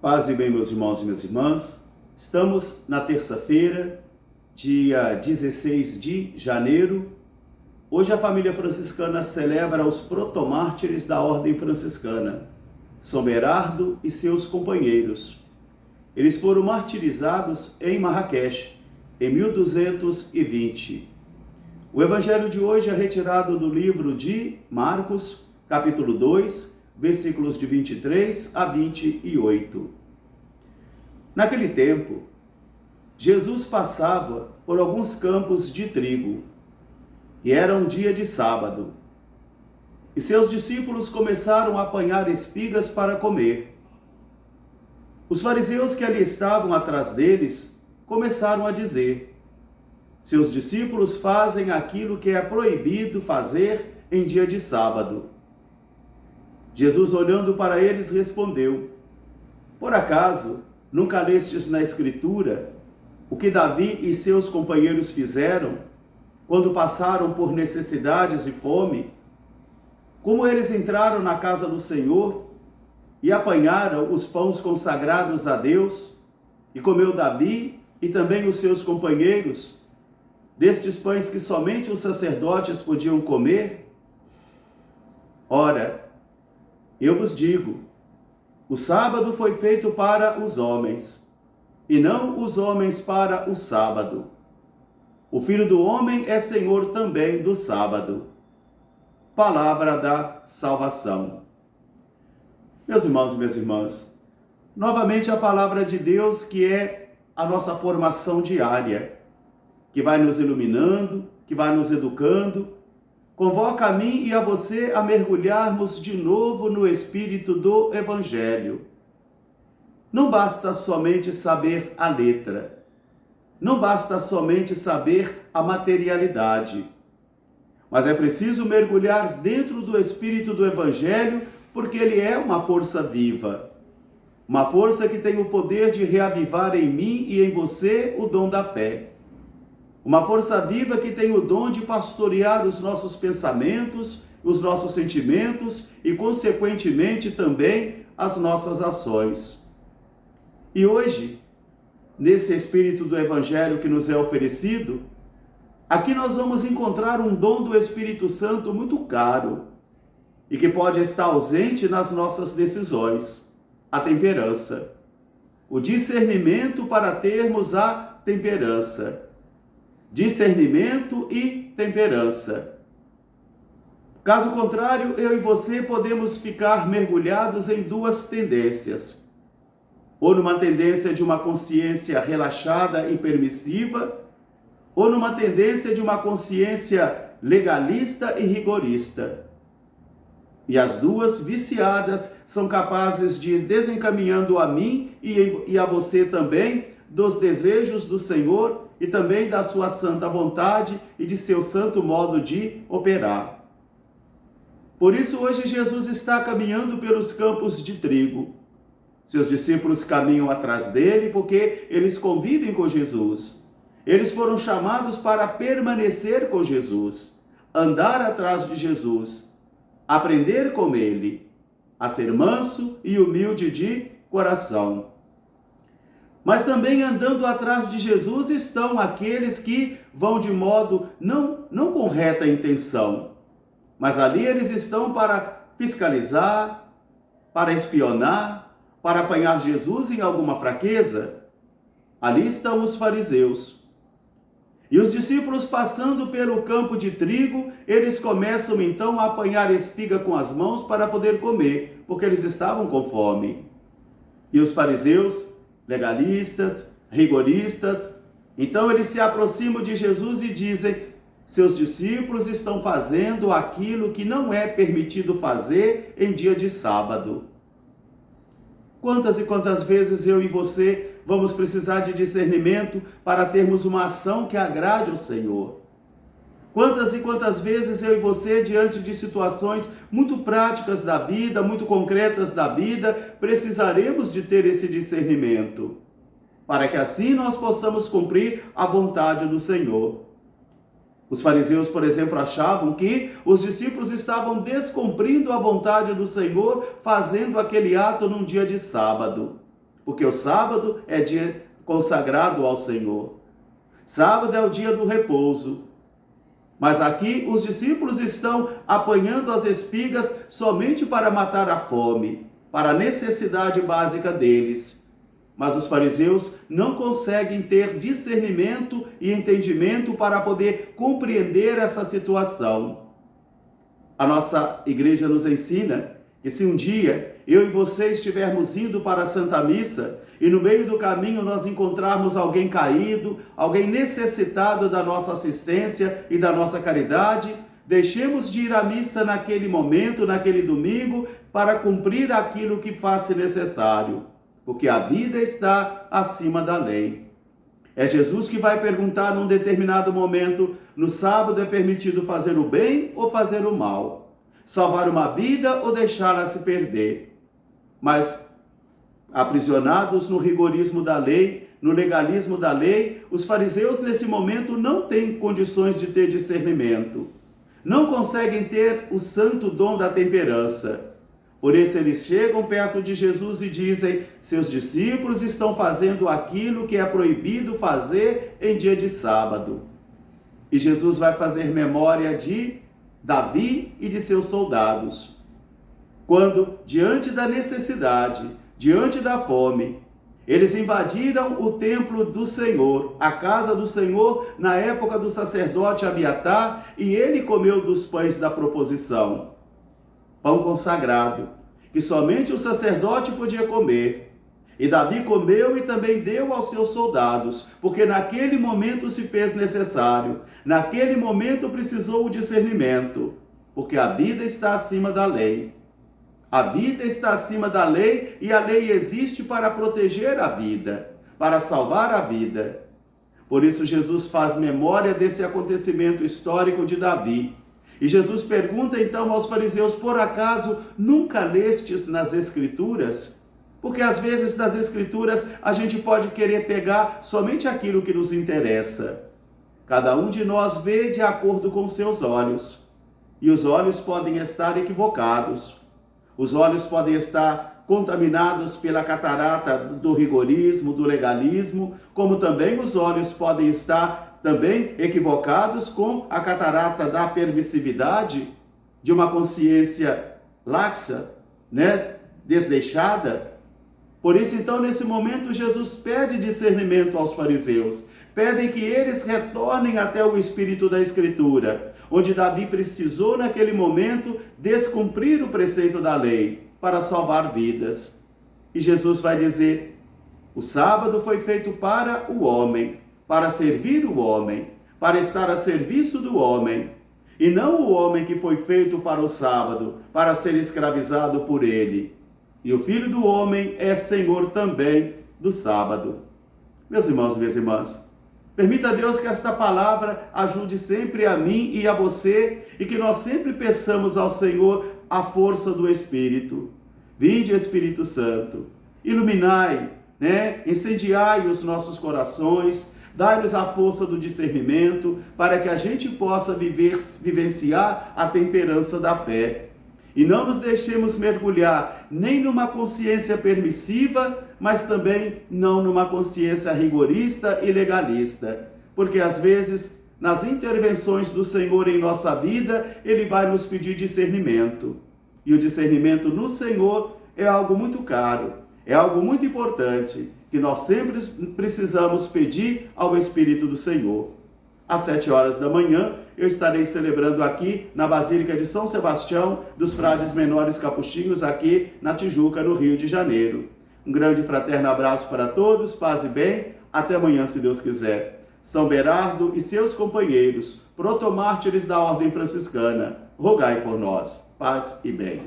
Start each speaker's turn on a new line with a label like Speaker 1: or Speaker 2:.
Speaker 1: Paz e bem, meus irmãos e minhas irmãs. Estamos na terça-feira, dia 16 de janeiro. Hoje a família franciscana celebra os protomártires da Ordem Franciscana, São Berardo e seus companheiros. Eles foram martirizados em Marrakech, em 1220. O evangelho de hoje é retirado do livro de Marcos, capítulo 2, versículos de 23 a 28. Naquele tempo, Jesus passava por alguns campos de trigo, e era um dia de sábado. E seus discípulos começaram a apanhar espigas para comer. Os fariseus que ali estavam atrás deles começaram a dizer: seus discípulos fazem aquilo que é proibido fazer em dia de sábado. Jesus, olhando para eles, respondeu: por acaso nunca lestes na Escritura o que Davi e seus companheiros fizeram quando passaram por necessidades e fome? Como eles entraram na casa do Senhor e apanharam os pães consagrados a Deus, e comeu Davi e também os seus companheiros destes pães que somente os sacerdotes podiam comer? Ora, eu vos digo, o sábado foi feito para os homens, e não os homens para o sábado. O Filho do Homem é Senhor também do sábado. Palavra da salvação. Meus irmãos e minhas irmãs, novamente a palavra de Deus, que é a nossa formação diária, que vai nos iluminando, que vai nos educando, convoca a mim e a você a mergulharmos de novo no espírito do Evangelho. Não basta somente saber a letra, não basta somente saber a materialidade, mas é preciso mergulhar dentro do espírito do Evangelho, porque ele é uma força viva, uma força que tem o poder de reavivar em mim e em você o dom da fé. Uma força viva que tem o dom de pastorear os nossos pensamentos, os nossos sentimentos e, consequentemente, também as nossas ações. E hoje, nesse espírito do Evangelho que nos é oferecido, aqui nós vamos encontrar um dom do Espírito Santo muito caro e que pode estar ausente nas nossas decisões: a temperança. O discernimento para termos a temperança. Discernimento e temperança. Caso contrário, eu e você podemos ficar mergulhados em duas tendências. Ou numa tendência de uma consciência relaxada e permissiva, ou numa tendência de uma consciência legalista e rigorista. E as duas, viciadas, são capazes de ir desencaminhando a mim e a você também dos desejos do Senhor e também da sua santa vontade e de seu santo modo de operar. Por isso, hoje Jesus está caminhando pelos campos de trigo. Seus discípulos caminham atrás dele porque eles convivem com Jesus. Eles foram chamados para permanecer com Jesus, andar atrás de Jesus, aprender com ele, a ser manso e humilde de coração. Mas também andando atrás de Jesus estão aqueles que vão de modo não com reta intenção, mas ali eles estão para fiscalizar, para espionar, para apanhar Jesus em alguma fraqueza. Ali estão os fariseus. E os discípulos, passando pelo campo de trigo, eles começam então a apanhar espiga com as mãos para poder comer, porque eles estavam com fome. E os fariseus, legalistas, rigoristas, então eles se aproximam de Jesus e dizem: seus discípulos estão fazendo aquilo que não é permitido fazer em dia de sábado. Quantas e quantas vezes eu e você vamos precisar de discernimento para termos uma ação que agrade ao Senhor? Quantas e quantas vezes eu e você, diante de situações muito práticas da vida, muito concretas da vida, precisaremos de ter esse discernimento, para que assim nós possamos cumprir a vontade do Senhor. Os fariseus, por exemplo, achavam que os discípulos estavam descumprindo a vontade do Senhor, fazendo aquele ato num dia de sábado. porque o sábado é dia consagrado ao Senhor. Sábado é o dia do repouso. Mas aqui os discípulos estão apanhando as espigas somente para matar a fome, para a necessidade básica deles. Mas os fariseus não conseguem ter discernimento e entendimento para poder compreender essa situação. A nossa igreja nos ensina que se um dia eu e você estivermos indo para a Santa Missa e no meio do caminho nós encontrarmos alguém caído, alguém necessitado da nossa assistência e da nossa caridade, deixemos de ir à missa naquele momento, naquele domingo, para cumprir aquilo que faz necessário, porque a vida está acima da lei. É Jesus que vai perguntar num determinado momento: no sábado é permitido fazer o bem ou fazer o mal? Salvar uma vida ou deixá-la se perder? Mas, aprisionados no rigorismo da lei, no legalismo da lei, os fariseus nesse momento não têm condições de ter discernimento. Não conseguem ter o santo dom da temperança. Por isso eles chegam perto de Jesus e dizem: seus discípulos estão fazendo aquilo que é proibido fazer em dia de sábado. E Jesus vai fazer memória de Davi e de seus soldados. Quando, diante da necessidade, diante da fome, eles invadiram o templo do Senhor, a casa do Senhor, na época do sacerdote Abiatar, e ele comeu dos pães da proposição. Pão consagrado, que somente o sacerdote podia comer. E Davi comeu e também deu aos seus soldados, porque naquele momento se fez necessário, naquele momento precisou o discernimento, porque a vida está acima da lei. A vida está acima da lei e a lei existe para proteger a vida, para salvar a vida. Por isso Jesus faz memória desse acontecimento histórico de Davi. E Jesus pergunta então aos fariseus: por acaso nunca lestes nas Escrituras? Porque às vezes nas Escrituras a gente pode querer pegar somente aquilo que nos interessa. Cada um de nós vê de acordo com seus olhos. E os olhos podem estar equivocados. Os olhos podem estar contaminados pela catarata do rigorismo, do legalismo, como também os olhos podem estar também equivocados com a catarata da permissividade, de uma consciência laxa, desleixada. Por isso, então, nesse momento, Jesus pede discernimento aos fariseus. Pedem que eles retornem até o espírito da Escritura, onde Davi precisou, naquele momento, descumprir o preceito da lei para salvar vidas. E Jesus vai dizer: o sábado foi feito para o homem, para servir o homem, para estar a serviço do homem, e não o homem que foi feito para o sábado, para ser escravizado por ele. E o Filho do Homem é Senhor também do sábado. Meus irmãos e minhas irmãs, permita a Deus que esta palavra ajude sempre a mim e a você, e que nós sempre peçamos ao Senhor a força do Espírito. Vinde, Espírito Santo, iluminai, incendiai os nossos corações, dai-nos a força do discernimento, para que a gente possa vivenciar a temperança da fé. E não nos deixemos mergulhar nem numa consciência permissiva, mas também não numa consciência rigorista e legalista. Porque às vezes, nas intervenções do Senhor em nossa vida, Ele vai nos pedir discernimento. E o discernimento no Senhor é algo muito caro, é algo muito importante, que nós sempre precisamos pedir ao Espírito do Senhor. Às 7 horas da manhã, eu estarei celebrando aqui na Basílica de São Sebastião dos Frades Menores Capuchinhos, aqui na Tijuca, no Rio de Janeiro. Um grande e fraterno abraço para todos, paz e bem, até amanhã, se Deus quiser. São Berardo e seus companheiros, protomártires da Ordem Franciscana, rogai por nós, paz e bem.